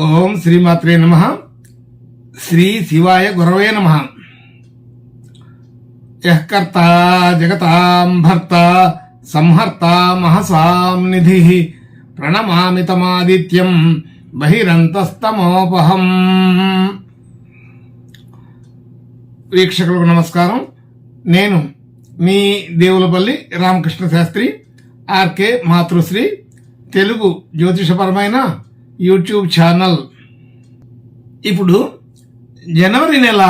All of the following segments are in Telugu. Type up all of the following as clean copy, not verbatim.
ఓం శ్రీమాత్రే నమః. శ్రీ శివాయ గురవే నమః. యః కర్తా జగతాం భర్తా సంహర్తా మహసాం నిధిః ప్రణమామి తమాదిత్యం బహిరంతస్తమోపహం. వీక్షకులకు నమస్కారం. నేను మీ దేవులపల్లి రామకృష్ణ శాస్త్రి, ఆర్కే మాతృశ్రీ తెలుగు జ్యోతిషపరమైన యూట్యూబ్ ఛానల్. ఇప్పుడు జనవరి నెల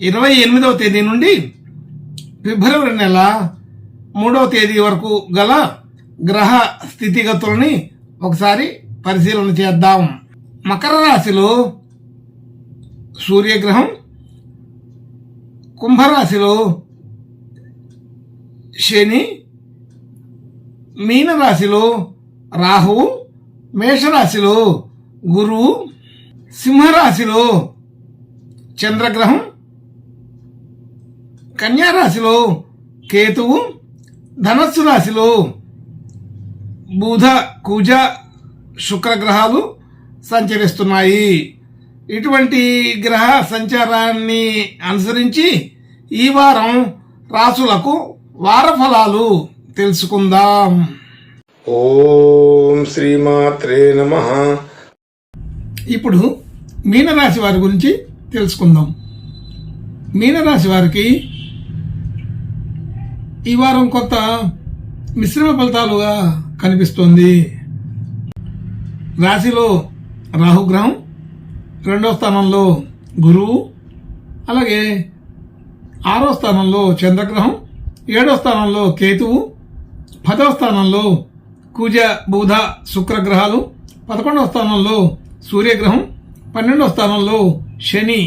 28వ తేదీ నుండి ఫిబ్రవరి నెల 3వ తేదీ వరకు గల గ్రహ స్థితిగతులని ఒకసారి పరిశీలన చేద్దాం. మకర రాశిలో సూర్యగ్రహం, కుంభరాశిలో శని, మీనరాశిలో రాహువు, మేషరాశిలో గురువు, సింహరాశిలో చంద్రగ్రహం, కన్యారాశిలో కేతువు, ధనస్సు రాశిలో బుధ, కుజ, శుక్రగ్రహాలు సంచరిస్తున్నాయి. ఇటువంటి గ్రహ సంచారాన్ని అనుసరించి ఈ వారం రాసులకు వార ఫలాలు తెలుసుకుందాం. ఓం శ్రీమాత్రే నమః. ఇప్పుడు మీనరాశి వారి గురించి తెలుసుకుందాం. మీనరాశి వారికి ఈ వారం కొంత మిశ్రమ ఫలితాలుగా కనిపిస్తోంది. రాశిలో రాహుగ్రహం, 2వ స్థానంలో గురువు, అలాగే 6వ స్థానంలో చంద్రగ్రహం, 7వ స్థానంలో కేతువు, 10వ స్థానంలో కుజ, బుధ, శుక్రగ్రహాలు, 11వ స్థానంలో సూర్యగ్రహం, 12వ స్థానంలో శని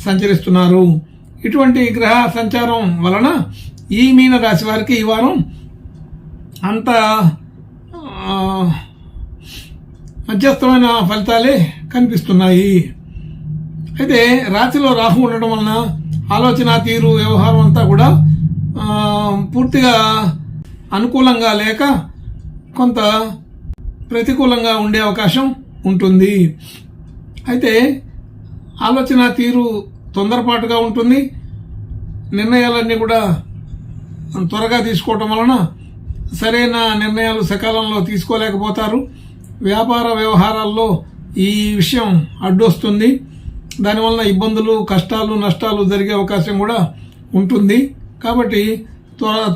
సంచరిస్తున్నారు. ఇటువంటి గ్రహ సంచారం వలన ఈ మీన రాశి వారికి ఈ వారం అంత మధ్యస్థమైన ఫలితాలే కనిపిస్తున్నాయి. అయితే రాశిలో రాహు ఉండడం వలన ఆలోచన తీరు, వ్యవహారం అంతా కూడా పూర్తిగా అనుకూలంగా లేక కొంత ప్రతికూలంగా ఉండే అవకాశం ఉంటుంది. అయితే ఆలోచన తీరు తొందరపాటుగా ఉంటుంది. నిర్ణయాలన్నీ కూడా త్వరగా తీసుకోవటం వలన సరైన నిర్ణయాలు సకాలంలో తీసుకోలేకపోతారు. వ్యాపార వ్యవహారాల్లో ఈ విషయం అడ్డొస్తుంది. దానివల్ల ఇబ్బందులు, కష్టాలు, నష్టాలు జరిగే అవకాశం కూడా ఉంటుంది. కాబట్టి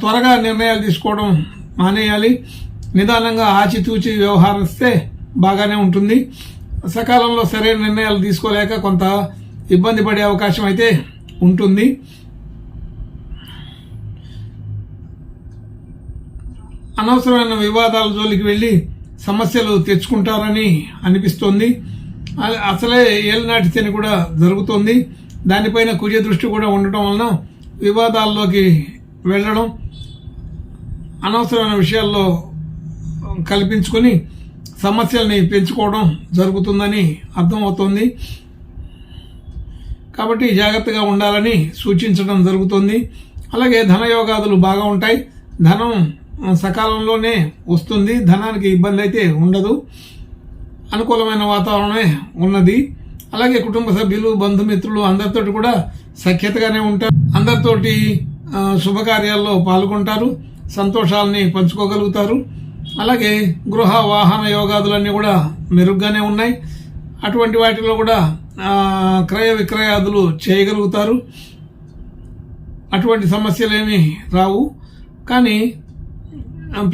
త్వరగా నిర్ణయాలు తీసుకోవడం మానేయాలి. నిదానంగా ఆచితూచి వ్యవహరిస్తే బాగానే ఉంటుంది. సకాలంలో సరైన నిర్ణయాలు తీసుకోలేక కొంత ఇబ్బంది పడే అవకాశం అయితే ఉంటుంది. అనవసరమైన వివాదాల జోలికి వెళ్లి సమస్యలు తెచ్చుకుంటారని అనిపిస్తోంది. అసలే ఏలినాటి శని కూడా జరుగుతోంది. దానిపైన కుజ దృష్టి కూడా ఉండటం వలన వివాదాల్లోకి వెళ్ళడం, అనవసరమైన విషయాల్లో కల్పించుకొని సమస్యల్ని పెంచుకోవడం జరుగుతుందని అర్థమవుతోంది. కాబట్టి జాగ్రత్తగా ఉండాలని సూచించడం జరుగుతుంది. అలాగే ధనయోగాదులు బాగా ఉంటాయి. ధనం సకాలంలోనే వస్తుంది. ధనానికి ఇబ్బంది అయితే ఉండదు. అనుకూలమైన వాతావరణమే ఉన్నది. అలాగే కుటుంబ సభ్యులు, బంధుమిత్రులు అందరితోటి కూడా సఖ్యతగానే ఉంటారు. అందరితోటి శుభకార్యాల్లో పాల్గొంటారు. సంతోషాలని పంచుకోగలుగుతారు. అలాగే గృహ, వాహన యోగాదులన్నీ కూడా మెరుగ్గానే ఉన్నాయి. అటువంటి వాటిలో కూడా క్రయ విక్రయాదులు చేయగలుగుతారు. అటువంటి సమస్యలు ఏమీ రావు. కానీ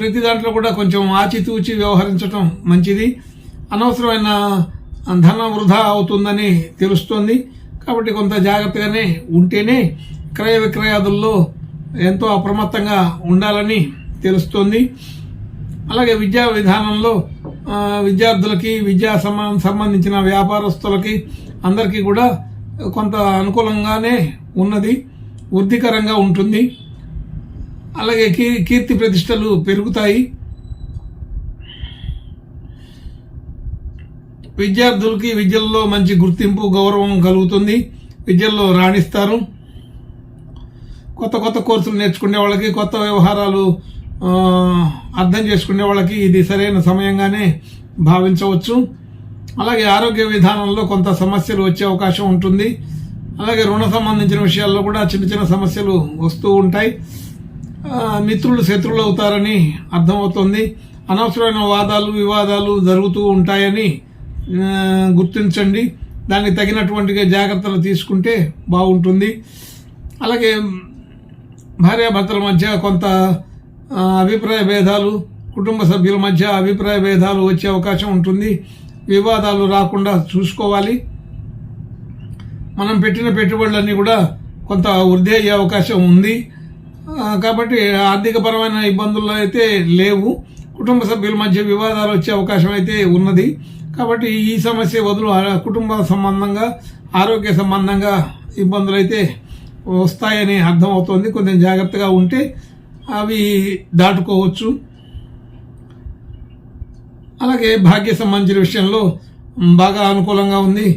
ప్రతి దాంట్లో కూడా కొంచెం ఆచితూచి వ్యవహరించడం మంచిది. అనవసరమైన ధనం వృధా అవుతుందని తెలుస్తోంది. కాబట్టి కొంత జాగ్రత్తగానే ఉంటేనే క్రయ విక్రయాదుల్లో ఎంతో అప్రమత్తంగా ఉండాలని తెలుస్తోంది. అలాగే విద్యా విధానంలో విద్యార్థులకి, విద్యా సంబంధించిన వ్యాపారస్తులకి అందరికీ కూడా కొంత అనుకూలంగానే ఉన్నది. వృద్ధికరంగా ఉంటుంది. అలాగే కీర్తి ప్రతిష్టలు పెరుగుతాయి. విద్యార్థులకి విద్యల్లో మంచి గుర్తింపు, గౌరవం కలుగుతుంది. విద్యల్లో రాణిస్తారు. కొత్త కొత్త కోర్సులు నేర్చుకునే వాళ్ళకి, కొత్త వ్యవహారాలు అర్థం చేసుకునే వాళ్ళకి ఇది సరైన సమయంగానే భావించవచ్చు. అలాగే ఆరోగ్య విధానంలో కొంత సమస్యలు వచ్చే అవకాశం ఉంటుంది. అలాగే రుణ సంబంధించిన విషయాల్లో కూడా చిన్న చిన్న సమస్యలు వస్తూ ఉంటాయి. మిత్రులు శత్రువులు అవుతారని అర్థమవుతుంది. అనవసరమైన వాదాలు వివాదాలు జరుగుతూ ఉంటాయని గుర్తించండి. దానికి తగినటువంటి జాగ్రత్తలు తీసుకుంటే బాగుంటుంది. అలాగే భార్యాభర్తల మధ్య కొంత అభిప్రాయ భేదాలు, కుటుంబ సభ్యుల మధ్య అభిప్రాయ భేదాలు వచ్చే అవకాశం ఉంటుంది. వివాదాలు రాకుండా చూసుకోవాలి. మనం పెట్టిన పెట్టుబడులన్నీ కూడా కొంత వృద్ధి అయ్యే అవకాశం ఉంది. కాబట్టి ఆర్థికపరమైన ఇబ్బందులు అయితే లేవు. కుటుంబ సభ్యుల మధ్య వివాదాలు వచ్చే అవకాశం అయితే ఉన్నది. కాబట్టి ఈ సమస్య వదులు కుటుంబ సంబంధంగా ఆరోగ్య సంబంధంగా ఇబ్బందులు అయితే వస్తాయని అర్థమవుతోంది. కొంచెం జాగ్రత్తగా ఉంటే అవి దాటుకోవచ్చు. అలాగే భాగ్య సంబంధించిన విషయంలో బాగా అనుకూలంగా ఉంది.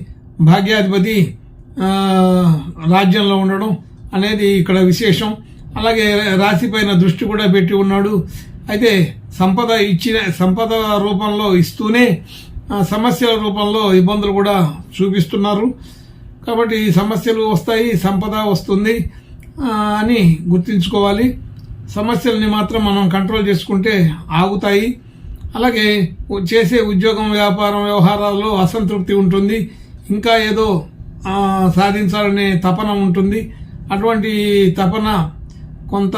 భాగ్యాధిపతి రాజ్యంలో ఉండడం అనేది ఇక్కడ విశేషం. అలాగే రాశిపైన దృష్టి కూడా పెట్టి ఉన్నాడు. అయితే సంపద రూపంలో ఇస్తూనే సమస్యల రూపంలో ఇబ్బందులు కూడా చూపిస్తున్నారు. కాబట్టి సమస్యలు వస్తాయి, సంపద వస్తుంది అని గుర్తుంచుకోవాలి. సమస్యల్ని మాత్రం మనం కంట్రోల్ చేసుకుంటే ఆగుతాయి. అలాగే చేసే ఉద్యోగం, వ్యాపారం, వ్యవహారాల్లో అసంతృప్తి ఉంటుంది. ఇంకా ఏదో సాధించాలనే తపన ఉంటుంది. అటువంటి తపన కొంత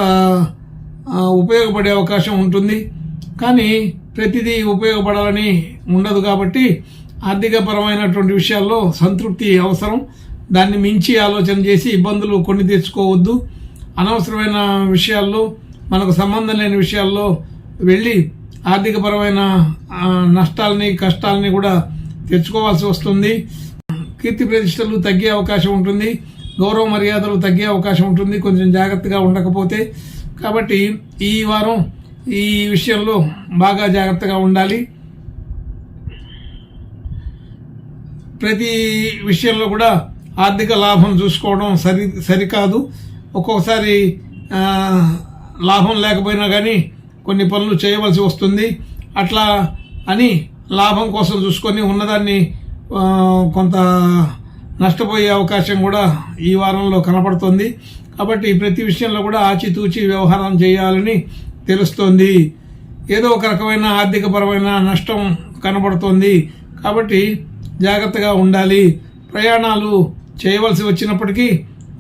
ఉపయోగపడే అవకాశం ఉంటుంది. కానీ ప్రతిదీ ఉపయోగపడాలని ఉండదు. కాబట్టి ఆర్థికపరమైనటువంటి విషయాల్లో సంతృప్తి అవసరం. దాన్ని మించి ఆలోచన చేసి ఇబ్బందులు కొని తెచ్చుకోవద్దు. అనవసరమైన విషయాల్లో, మనకు సంబంధం లేని విషయాల్లో వెళ్ళి ఆర్థికపరమైన నష్టాలని, కష్టాలని కూడా తెచ్చుకోవాల్సి వస్తుంది. కీర్తి ప్రతిష్టలు తగ్గే అవకాశం ఉంటుంది. గౌరవ మర్యాదలు తగ్గే అవకాశం ఉంటుంది కొంచెం జాగ్రత్తగా ఉండకపోతే. కాబట్టి ఈ వారం ఈ విషయంలో బాగా జాగ్రత్తగా ఉండాలి. ప్రతి విషయంలో కూడా ఆర్థిక లాభం చూసుకోవడం సరికాదు. ఒక్కొక్కసారి లాభం లేకపోయినా కానీ కొన్ని పనులు చేయవలసి వస్తుంది. అట్లా అని లాభం కోసం చూసుకొని ఉన్నదాన్ని కొంత నష్టపోయే అవకాశం కూడా ఈ వారంలో కనపడుతుంది. కాబట్టి ప్రతి విషయంలో కూడా ఆచితూచి వ్యవహారం చేయాలని తెలుస్తోంది. ఏదో ఒక రకమైన ఆర్థికపరమైన నష్టం కనబడుతోంది. కాబట్టి జాగ్రత్తగా ఉండాలి. ప్రయాణాలు చేయవలసి వచ్చినప్పటికీ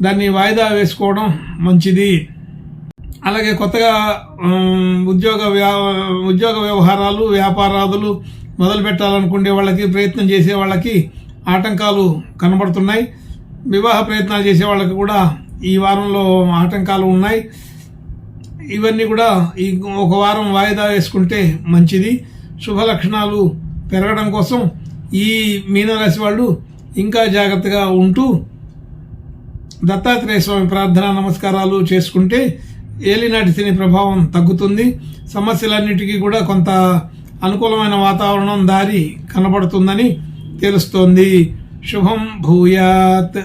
దాన్ని వాయిదా వేసుకోవడం మంచిది. అలాగే కొత్తగా ఉద్యోగ వ్యవహారాలు, వ్యాపారాదులు మొదలు పెట్టాలనుకునే వాళ్ళకి, ప్రయత్నం చేసే వాళ్ళకి ఆటంకాలు కనబడుతున్నాయి. వివాహ ప్రయత్నాలు చేసే వాళ్ళకి కూడా ఈ వారంలో ఆటంకాలు ఉన్నాయి. ఇవన్నీ కూడా ఈ ఒక వారం వాయిదా వేసుకుంటే మంచిది. శుభ లక్షణాలు పెరగడం కోసం ఈ మీనరాశి వాళ్ళు ఇంకా జాగ్రత్తగా ఉంటూ దత్తాత్రేయ స్వామి ప్రార్థన నమస్కారాలు చేసుకుంటే ఏలినాటి శని ప్రభావం తగ్గుతుంది. సమస్యలన్నిటికీ కూడా కొంత అనుకూలమైన వాతావరణం దారి కనబడుతుందని తెలుస్తోంది. శుభం భూయాత్.